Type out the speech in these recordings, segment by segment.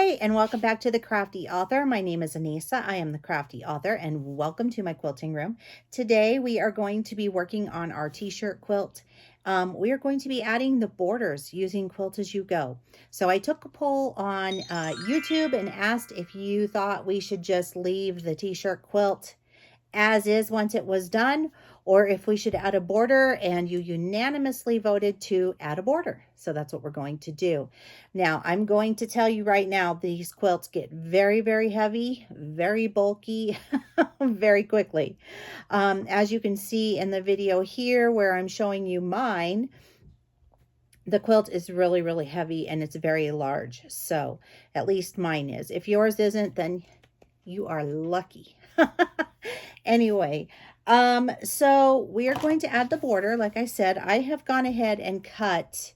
Hi, and welcome back to the Crafty Author. My name is Anissa. I am the Crafty Author, and welcome to my quilting room. Today, we are going to be working on our t-shirt quilt. We are going to be adding the borders using Quilt as You Go. So I took a poll on YouTube and asked if you thought we should just leave the t-shirt quilt as is once it was done, or if we should add a border, and you unanimously voted to add a border. So that's what we're going to do. Now, I'm going to tell you right now, these quilts get very, very heavy, very bulky, very quickly. As you can see in the video here where I'm showing you mine, the quilt is really, really heavy and it's very large. So at least mine is. If yours isn't, then you are lucky. Anyway, so we are going to add the border. Like I said, I have gone ahead and cut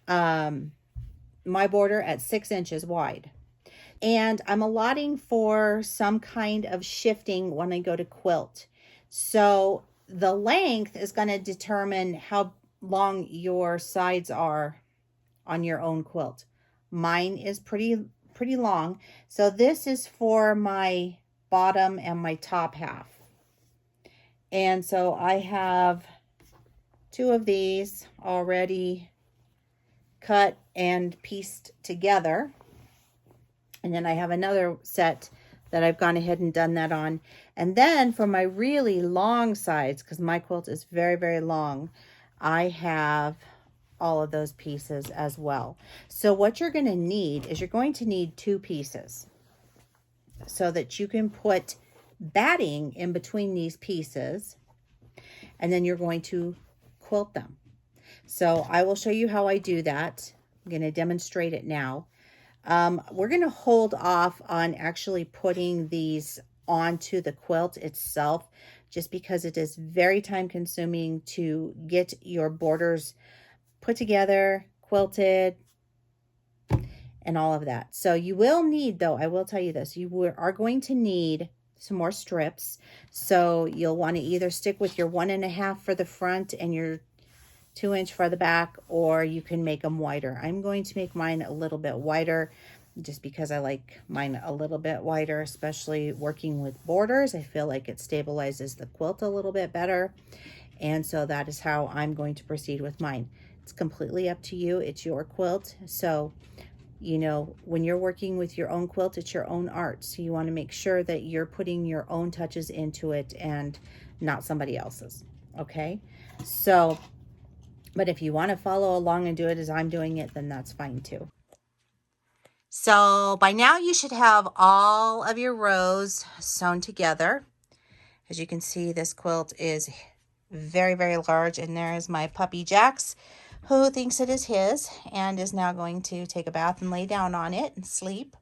my border at 6 inches wide. And I'm allotting for some kind of shifting when I go to quilt. So the length is going to determine how long your sides are on your own quilt. Mine is pretty long. So this is for my bottom and my top half. And so I have 2 of these already cut and pieced together. And then I have another set that I've gone ahead and done that on. And then for my really long sides, because my quilt is very, very long, I have all of those pieces as well. So what you're going to need is you're going to need 2 pieces so that you can put batting in between these pieces, and then you're going to quilt them. So I will show you how I do that. I'm going to demonstrate it now. We're going to hold off on actually putting these onto the quilt itself, just because it is very time consuming to get your borders put together, quilted, and all of that. So you will need, though, I will tell you this, you are going to need some more strips. So you'll want to either stick with your 1.5 for the front and your 2 inch for the back, or you can make them wider. I'm going to make mine a little bit wider just because I like mine a little bit wider, especially working with borders. I feel like it stabilizes the quilt a little bit better. And so that is how I'm going to proceed with mine. It's completely up to you. It's your quilt. So, you know, when you're working with your own quilt, it's your own art. So you want to make sure that you're putting your own touches into it and not somebody else's. Okay. So, but if you want to follow along and do it as I'm doing it, then that's fine too. So by now you should have all of your rows sewn together. As you can see, this quilt is very, very large, and there is my puppy Jax, who thinks it is his and is now going to take a bath and lay down on it and sleep.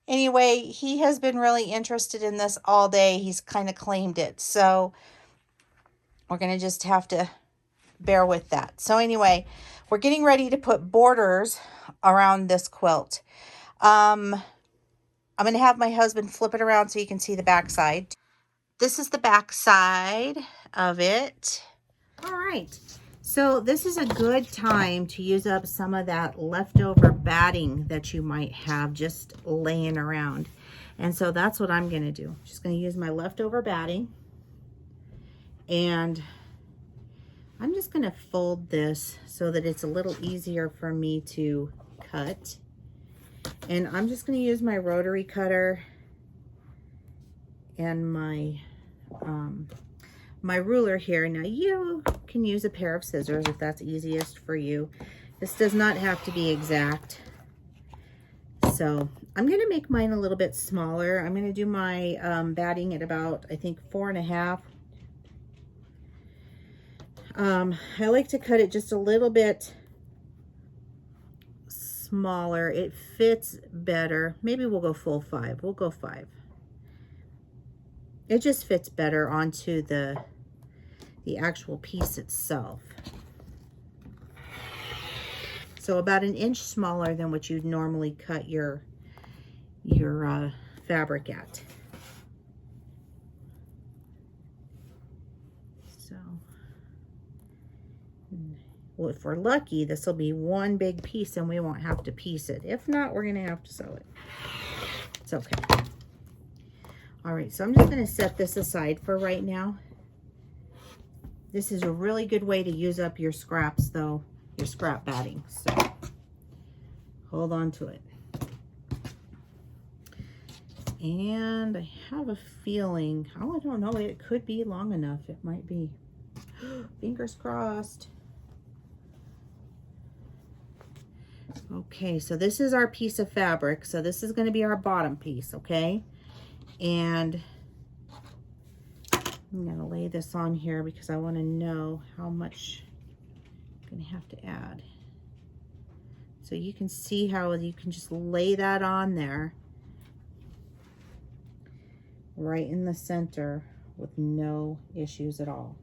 Anyway, he has been really interested in this all day. He's kind of claimed it. So we're going to just have to bear with that. So anyway, we're getting ready to put borders around this quilt. I'm going to have my husband flip it around so you can see the back side. This is the back side of it. All right. So this is a good time to use up some of that leftover batting that you might have just laying around. And so that's what I'm going to do. I'm just going to use my leftover batting. And I'm just going to fold this so that it's a little easier for me to cut. And I'm just going to use my rotary cutter and my my ruler here. Now you can use a pair of scissors if that's easiest for you. This does not have to be exact. So I'm going to make mine a little bit smaller. I'm going to do my batting at about, I think, 4.5. I like to cut it just a little bit smaller. It fits better. Maybe we'll go full 5. We'll go 5. It just fits better onto the actual piece itself. So about 1 inch smaller than what you'd normally cut your fabric at. So Well, if we're lucky, this will be one big piece and we won't have to piece it. If not, we're gonna have to sew it. It's okay. All right, so I'm just gonna set this aside for right now. This is a really good way to use up your scraps though, your scrap batting. So hold on to it. And I have a feeling, oh, I don't know, it could be long enough. It might be. Fingers crossed. Okay, so this is our piece of fabric. So this is going to be our bottom piece, okay? And I'm going to lay this on here because I want to know how much I'm going to have to add. So you can see how you can just lay that on there right in the center with no issues at all.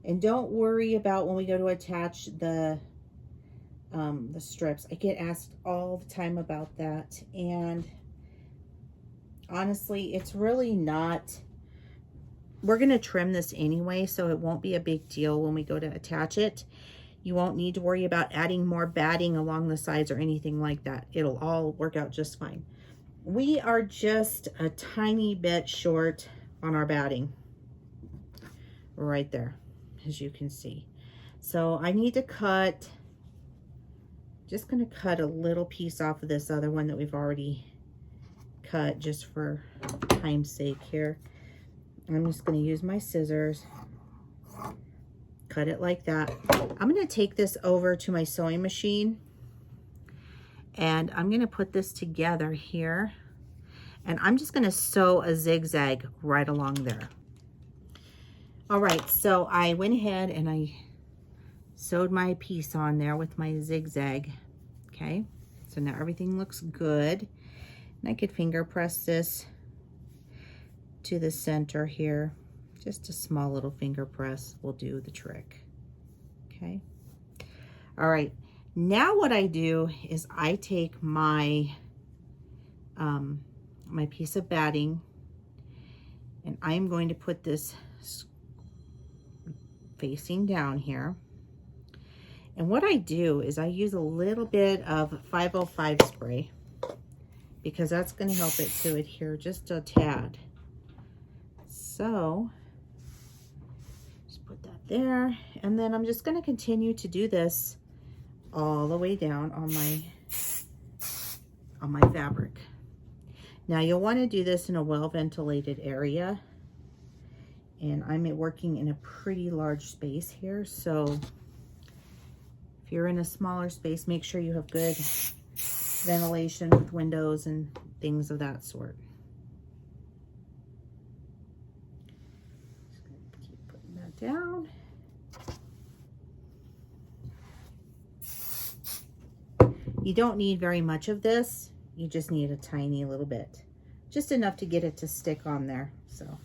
And don't worry about when we go to attach the strips. I get asked all the time about that, and honestly, it's really not. We're going to trim this anyway, so it won't be a big deal when we go to attach it. You won't need to worry about adding more batting along the sides or anything like that. It'll all work out just fine. We are just a tiny bit short on our batting right there, as you can see. So I need to cut, just going to cut a little piece off of this other one that we've already cut just for time's sake here. I'm just going to use my scissors, cut it like that. I'm going to take this over to my sewing machine and I'm going to put this together here, and I'm just going to sew a zigzag right along there. All right, so I went ahead and I sewed my piece on there with my zigzag. Okay, so now everything looks good. And I could finger press this to the center here. Just a small little finger press will do the trick. Okay. All right, now what I do is I take my my piece of batting and I'm going to put this facing down here. And what I do is I use a little bit of 505 spray because that's going to help it to adhere just a tad. So just put that there, and then I'm just going to continue to do this all the way down on my fabric. Now you'll want to do this in a well-ventilated area, and I'm working in a pretty large space here, so if you're in a smaller space, make sure you have good ventilation with windows and things of that sort. Just gonna keep putting that down. You don't need very much of this. You just need a tiny little bit, just enough to get it to stick on there. So,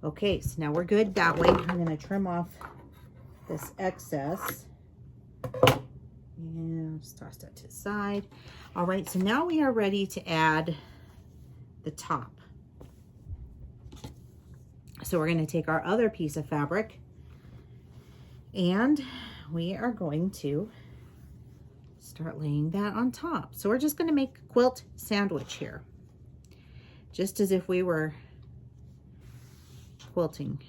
okay, so now we're good that way. I'm going to trim off this excess and just toss that to the side. All right, so now we are ready to add the top. So we're going to take our other piece of fabric and we are going to start laying that on top. So we're just going to make a quilt sandwich here, just as if we were quilting,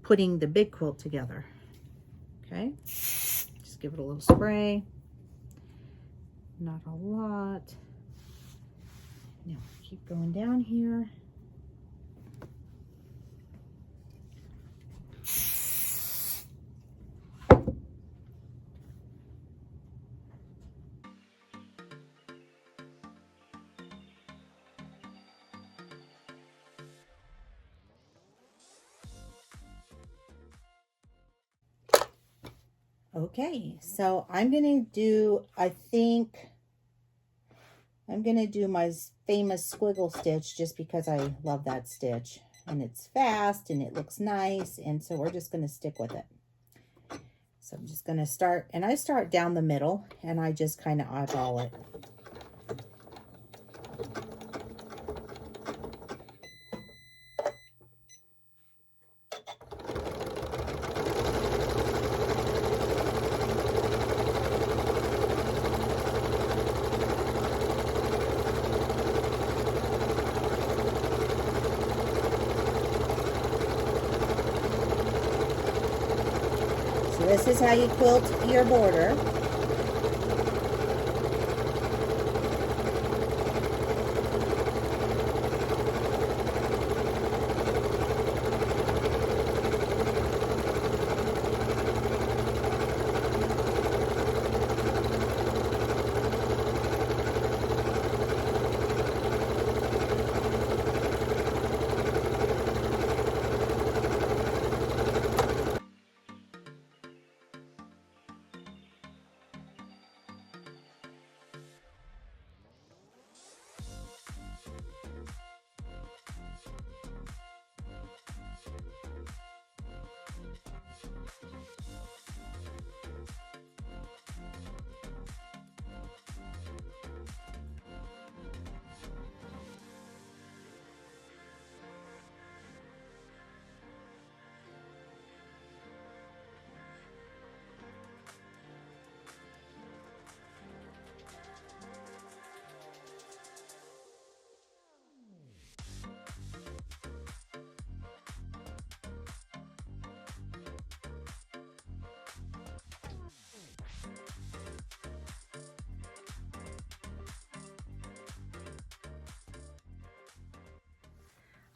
putting the big quilt together. Okay, just give it a little spray, not a lot. Now keep going down here. Okay, so I'm gonna do, I think I'm gonna do my famous squiggle stitch just because I love that stitch and it's fast and it looks nice, and so we're just gonna stick with it. So I'm just gonna start, and I start down the middle and I just kind of eyeball it. this is how you quilt your border.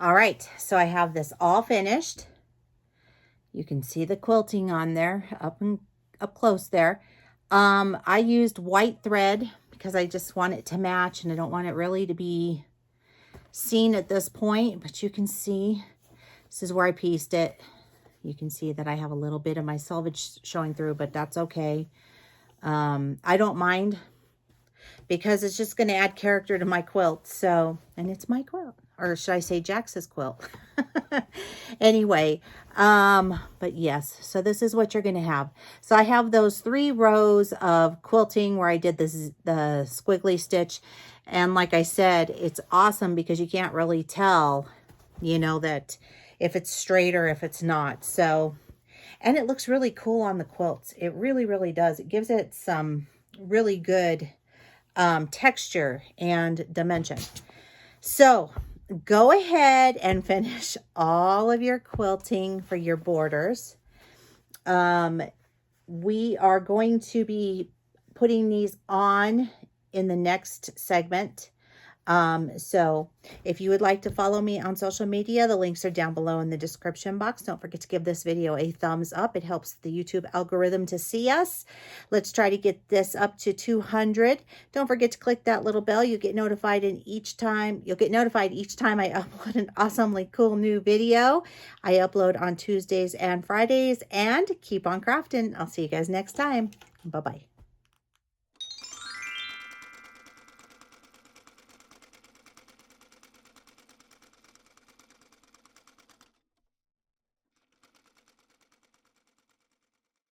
All right, so I have this all finished. You can see the quilting on there, up close there. I used white thread because I just want it to match, and I don't want it really to be seen at this point, but you can see this is where I pieced it. You can see that I have a little bit of my selvage showing through, but that's okay. I don't mind because it's just going to add character to my quilt. So, and it's my quilt. Or should I say Jax's quilt? Anyway, but yes, so this is what you're going to have. So I have those 3 rows of quilting where I did the squiggly stitch. And like I said, it's awesome because you can't really tell, you know, that if it's straight or if it's not. So, and it looks really cool on the quilts. It really, really does. It gives it some really good texture and dimension. So go ahead and finish all of your quilting for your borders. We are going to be putting these on in the next segment. So if you would like to follow me on social media, the links are down below in the description box. Don't forget to give this video a thumbs up. It helps the YouTube algorithm to see us. Let's try to get this up to 200. Don't forget to click that little bell. You'll get notified each time I upload an awesomely cool new video. I upload on Tuesdays and Fridays, and keep on crafting. I'll see you guys next time. Bye-bye.